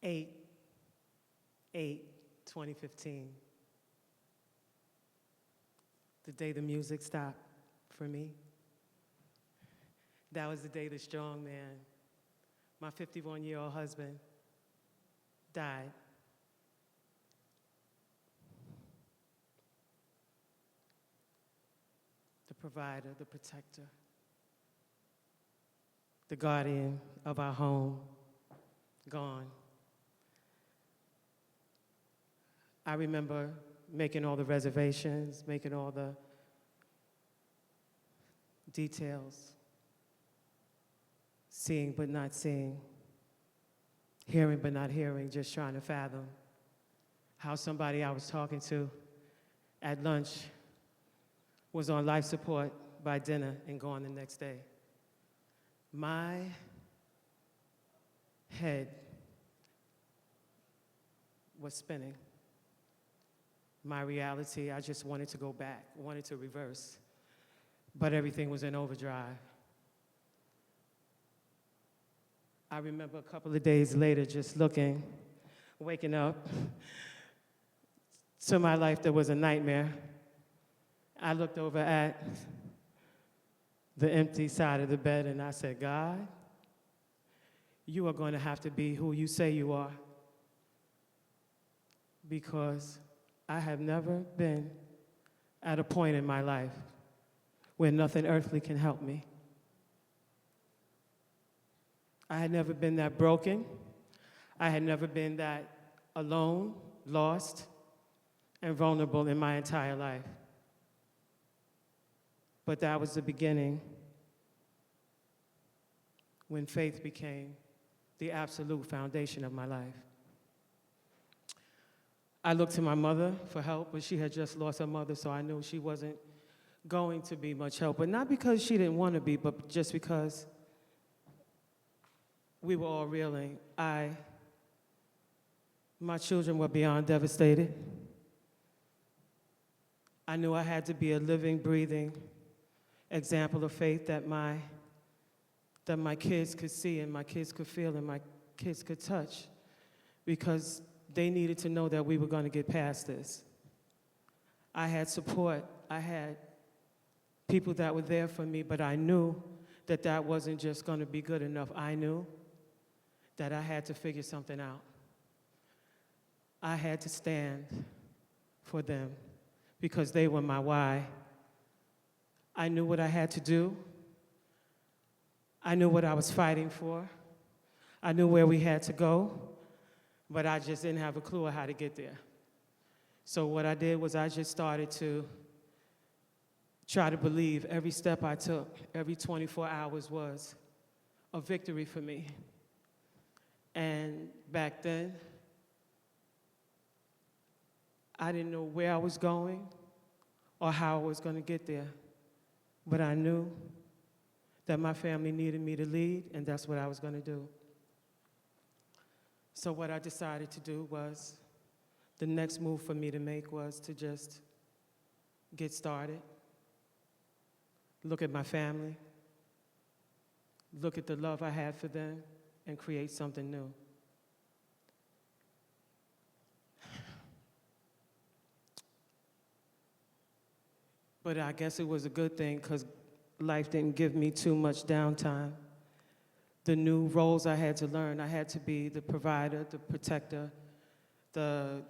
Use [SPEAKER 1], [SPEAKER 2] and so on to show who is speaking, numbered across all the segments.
[SPEAKER 1] 8/8/2015, the day the music stopped for me. That was the day the strong man, my 51-year-old husband, died. The provider, the protector, the guardian of our home, gone. I remember making all the reservations, making all the details, seeing but not seeing, hearing but not hearing, just trying to fathom how somebody I was talking to at lunch was on life support by dinner and gone the next day. My head was spinning. My reality, I just wanted to go back, wanted to reverse, but everything was in overdrive. I remember a couple of days later just looking, waking up to my life that was a nightmare. I looked over at the empty side of the bed and I said, God, you are going to have to be who you say you are, because I have never been at a point in my life where nothing earthly can help me. I had never been that broken. I had never been that alone, lost, and vulnerable in my entire life. But that was the beginning when faith became the absolute foundation of my life. I looked to my mother for help, but she had just lost her mother, so I knew she wasn't going to be much help. But not because she didn't want to be, but just because we were all reeling. My children were beyond devastated. I knew I had to be a living, breathing example of faith that my kids could see and my kids could feel and my kids could touch, because they needed to know that we were going to get past this. I had support. I had people that were there for me, but I knew that that wasn't just going to be good enough. I knew that I had to figure something out. I had to stand for them because they were my why. I knew what I had to do. I knew what I was fighting for. I knew where we had to go, but I just didn't have a clue of how to get there. So what I did was I just started to try to believe every step I took, every 24 hours was a victory for me. And back then, I didn't know where I was going or how I was going to get there, but I knew that my family needed me to lead, and that's what I was going to do. So what I decided to do was, the next move for me to make was to just get started, look at my family, look at the love I had for them, and create something new. But I guess it was a good thing because life didn't give me too much downtime. The new roles I had to learn, I had to be the provider, the protector, the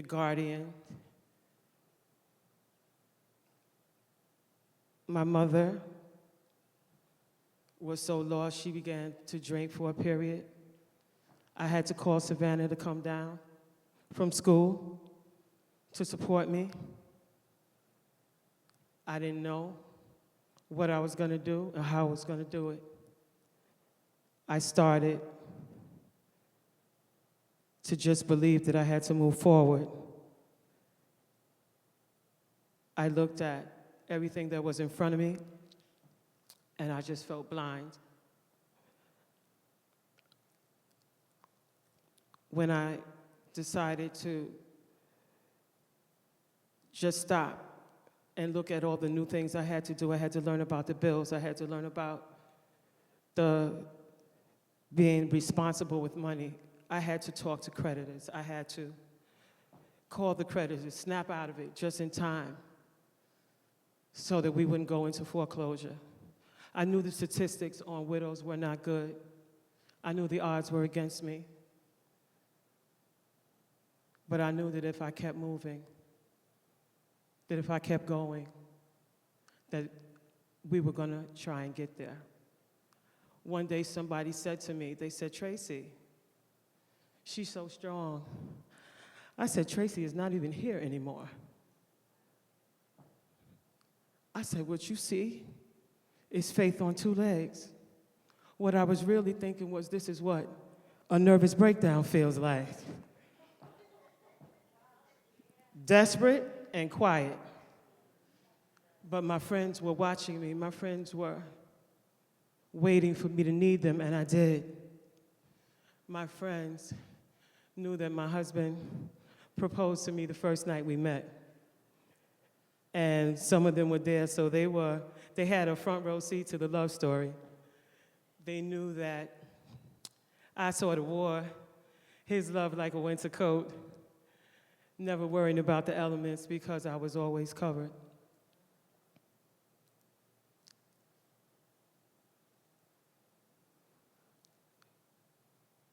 [SPEAKER 1] guardian. My mother was so lost, she began to drink for a period. I had to call Savannah to come down from school to support me. I didn't know what I was going to do or how I was going to do it. I started to just believe that I had to move forward. I looked at everything that was in front of me, and I just felt blind. When I decided to just stop and look at all the new things I had to do, I had to learn about the bills, I had to learn about the being responsible with money. I had to talk to creditors. I had to call the creditors, snap out of it just in time so that we wouldn't go into foreclosure. I knew the statistics on widows were not good. I knew the odds were against me. But I knew that if I kept moving, that if I kept going, that we were going to try and get there. One day somebody said to me, they said, "Tracey, she's so strong." I said, "Tracey is not even here anymore." I said, "What you see is faith on two legs." What I was really thinking was, this is what a nervous breakdown feels like. Desperate and quiet. But my friends were watching me. My friends were waiting for me to need them, and I did. My friends knew that my husband proposed to me the first night we met. And some of them were there, so they had a front row seat to the love story. They knew that I sort of wore his love like a winter coat, never worrying about the elements because I was always covered.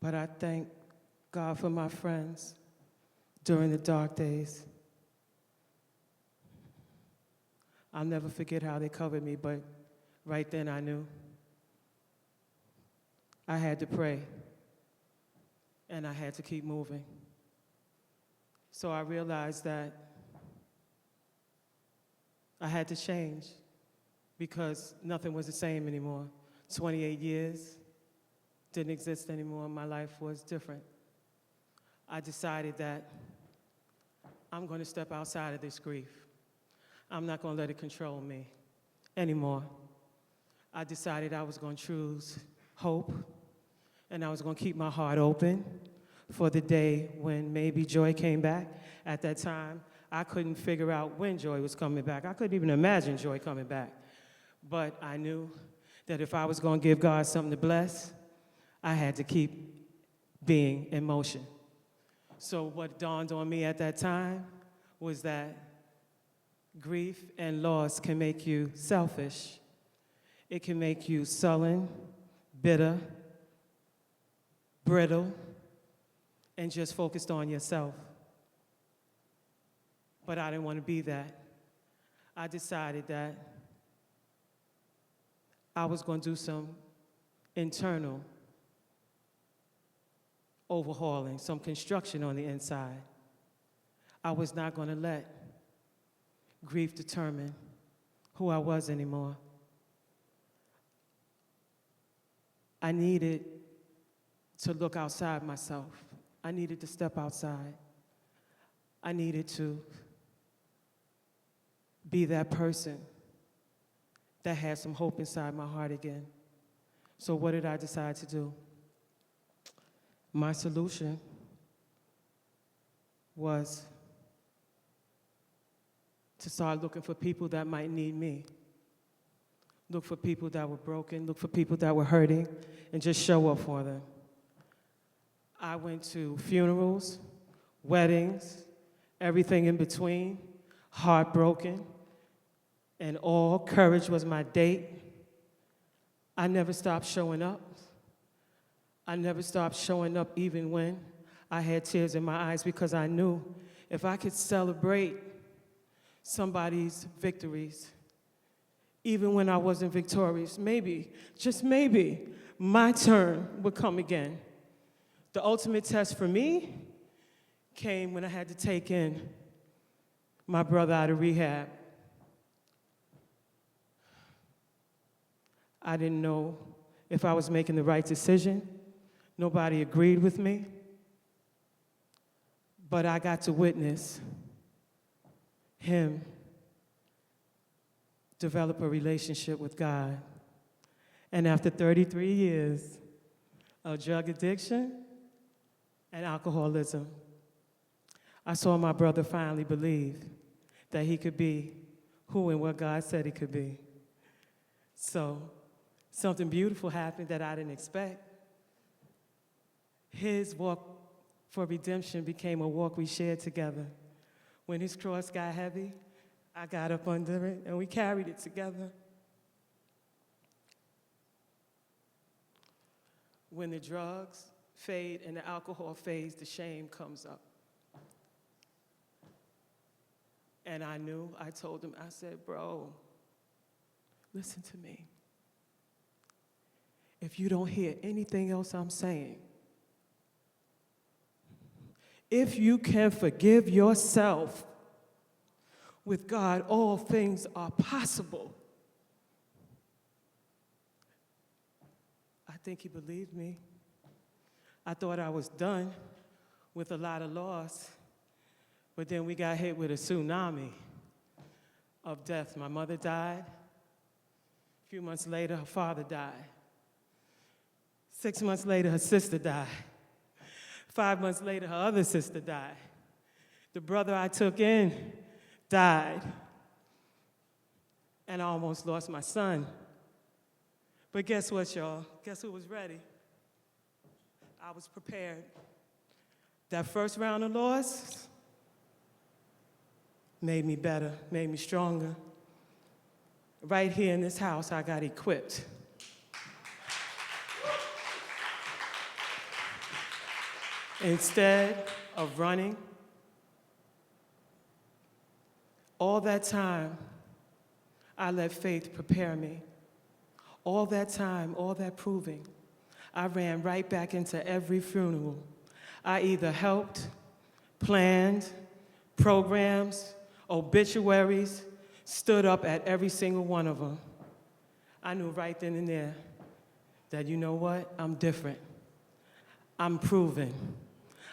[SPEAKER 1] But I thank God for my friends during the dark days. I'll never forget how they covered me, but right then I knew I had to pray, and I had to keep moving. So I realized that I had to change because nothing was the same anymore. 28 years didn't exist anymore. My life was different. I decided that I'm going to step outside of this grief. I'm not going to let it control me anymore. I decided I was going to choose hope, and I was going to keep my heart open for the day when maybe joy came back. At that time, I couldn't figure out when joy was coming back. I couldn't even imagine joy coming back. But I knew that if I was going to give God something to bless, I had to keep being in motion. So what dawned on me at that time was that grief and loss can make you selfish. It can make you sullen, bitter, brittle, and just focused on yourself. But I didn't want to be that. I decided that I was going to do some internal overhauling, some construction on the inside. I was not going to let grief determine who I was anymore. I needed to look outside myself. I needed to step outside. I needed to be that person that had some hope inside my heart again. So what did I decide to do? My solution was to start looking for people that might need me. Look for people that were broken, look for people that were hurting, and just show up for them. I went to funerals, weddings, everything in between, heartbroken, and all courage was my date. I never stopped showing up. I never stopped showing up even when I had tears in my eyes, because I knew if I could celebrate somebody's victories, even when I wasn't victorious, maybe, just maybe, my turn would come again. The ultimate test for me came when I had to take in my brother out of rehab. I didn't know if I was making the right decision. Nobody agreed with me. But I got to witness him develop a relationship with God. And after 33 years of drug addiction and alcoholism, I saw my brother finally believe that he could be who and what God said he could be. So something beautiful happened that I didn't expect. His walk for redemption became a walk we shared together. When his cross got heavy, I got up under it, and we carried it together. When the drugs fade and the alcohol fades, the shame comes up. And I knew, I told him, I said, bro, listen to me. If you don't hear anything else I'm saying, if you can forgive yourself, with God, all things are possible. I think he believed me. I thought I was done with a lot of loss, but then we got hit with a tsunami of death. My mother died. A few months later, her father died. 6 months later, her sister died. 5 months later, her other sister died. The brother I took in died. And I almost lost my son. But guess what, y'all? Guess who was ready? I was prepared. That first round of loss made me better, made me stronger. Right here in this house, I got equipped. Instead of running, all that time, I let faith prepare me. All that time, all that proving, I ran right back into every funeral. I either helped, planned, programs, obituaries, stood up at every single one of them. I knew right then and there that, you know what, I'm different. I'm proven.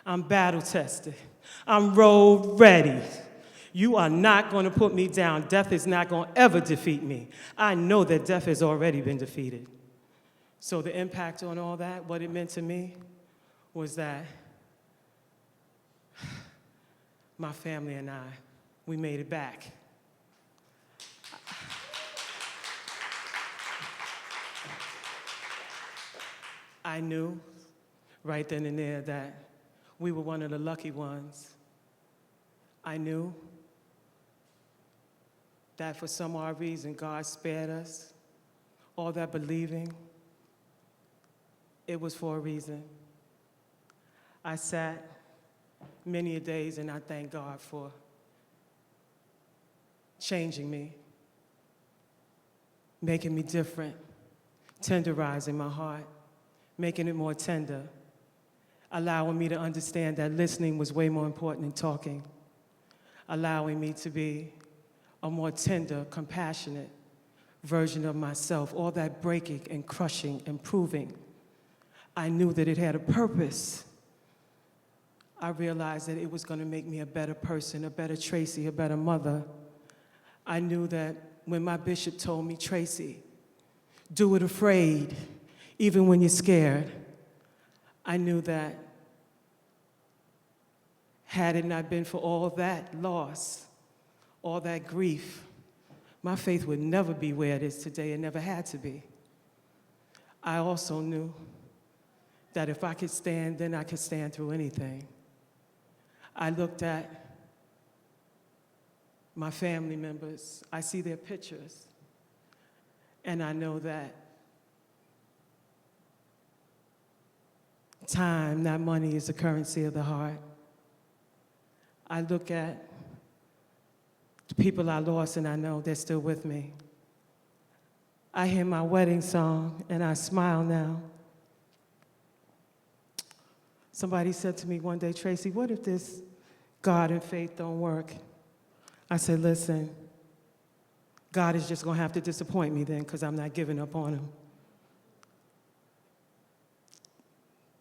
[SPEAKER 1] I'm battle tested. I'm road ready. You are not going to put me down. Death is not going to ever defeat me. I know that death has already been defeated. So the impact on all that, what it meant to me, was that my family and I, we made it back. I knew right then and there that we were one of the lucky ones. I knew that for some odd reason, God spared us. All that believing, it was for a reason. I sat many a days and I thank God for changing me, making me different, tenderizing my heart, making it more tender, allowing me to understand that listening was way more important than talking, allowing me to be a more tender, compassionate version of myself, all that breaking and crushing and proving. I knew that it had a purpose. I realized that it was going to make me a better person, a better Tracey, a better mother. I knew that when my bishop told me, Tracey, do it afraid, even when you're scared, I knew that had it not been for all that loss, all that grief, my faith would never be where it is today. It never had to be. I also knew that if I could stand, then I could stand through anything. I looked at my family members. I see their pictures, and I know that time, not money, is the currency of the heart. I look at the people I lost, and I know they're still with me. I hear my wedding song, and I smile now. Somebody said to me one day, Tracey, what if this God and faith don't work? I said, listen, God is just going to have to disappoint me then, because I'm not giving up on him.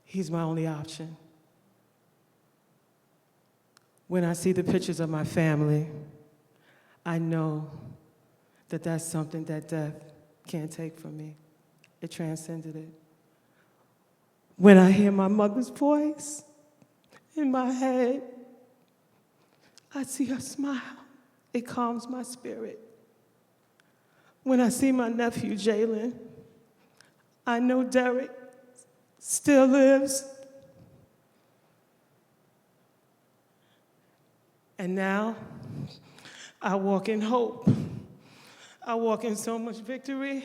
[SPEAKER 1] He's my only option. When I see the pictures of my family, I know that that's something that death can't take from me. It transcended it. When I hear my mother's voice in my head, I see her smile. It calms my spirit. When I see my nephew, Jalen, I know Derek still lives. And now, I walk in hope. I walk in so much victory.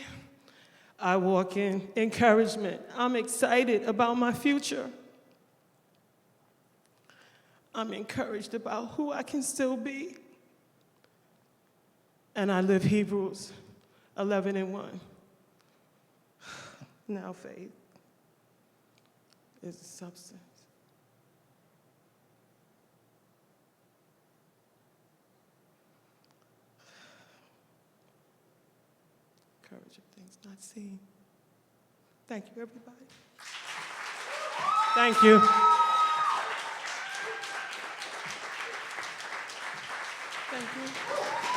[SPEAKER 1] I walk in encouragement. I'm excited about my future. I'm encouraged about who I can still be. And I live Hebrews 11:1. Now faith is the substance. Courage of things not seen. Thank you, everybody. Thank you. Thank you.